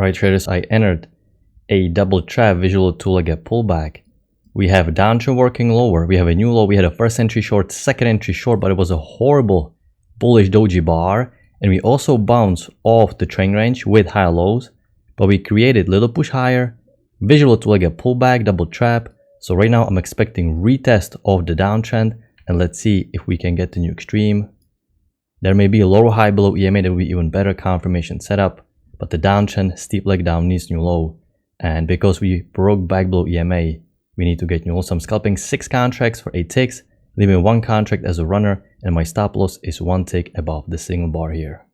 Alright traders, I entered a double trap visual two-leg gap pullback. We have a downtrend working lower. We have a new low. We had a first entry short, second entry short, but it was a horrible bullish doji bar. And we also bounced off the trend range with high lows, but we created little push higher, visual two-leg gap pullback, double trap. So right now I'm expecting retest of the downtrend, and let's see if we can get the new extreme. There may be a lower high below EMA that will be even better confirmation setup, but the downtrend steep leg down needs new low. And because we broke back below EMA, we need to get new low. So I'm scalping 6 contracts for 8 ticks, leaving 1 contract as a runner, and my stop loss is 1 tick above the signal bar here.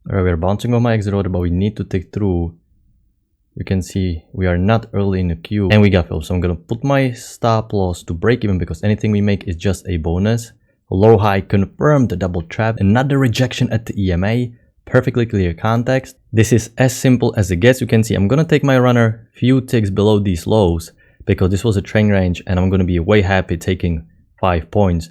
Alright, we're bouncing off my exit order, but we need to tick through. You can see we are not early in the queue and we got filled. So I'm going to put my stop loss to break even because anything we make is just a bonus. Low high confirmed the double trap, another rejection at the EMA. Perfectly clear context. This is as simple as it gets. You can see I'm going to take my runner few ticks below these lows because this was a trend range and I'm going to be way happy taking 5 points.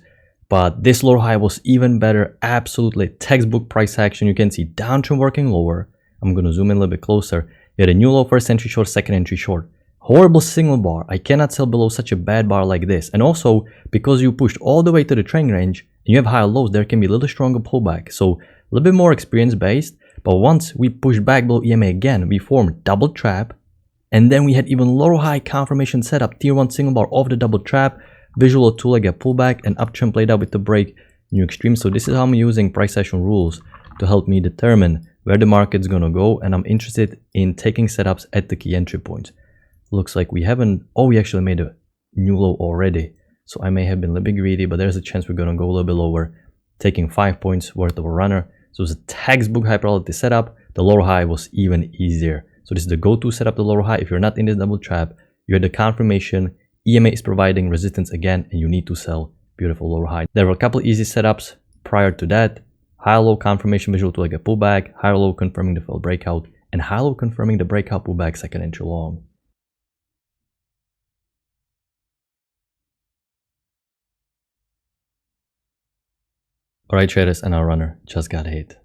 But this lower high was even better. Absolutely textbook price action. You can see downtrend working lower. I'm going to zoom in a little bit closer. You had a new low, first entry short, second entry short. Horrible signal bar. I cannot sell below such a bad bar like this. And also, because you pushed all the way to the trend range and you have higher lows, there can be a little stronger pullback. So a little bit more experience based. But once we pushed back below EMA again, we formed double trap. And then we had even lower high confirmation setup, tier 1 signal bar of the double trap. Visual two-leg gap pullback and uptrend played out with the break, new extreme. So this is how I'm using price action rules to help me determine where the market's gonna go, and I'm interested in taking setups at the key entry points. Looks like we haven't, oh, we actually made a new low already. So I may have been a little bit greedy, but there's a chance we're gonna go a little bit lower, taking 5 points worth of a runner. So it's a textbook high probability setup. The lower high was even easier. So this is the go-to setup, the lower high. If you're not in this double trap, you had the confirmation. EMA is providing resistance again, and you need to sell. Beautiful lower high. There were a couple easy setups prior to that. High low confirmation visual to like a pullback, high low confirming the failed breakout, and high low confirming the breakout pullback second entry long. Alright traders, and our runner just got hit.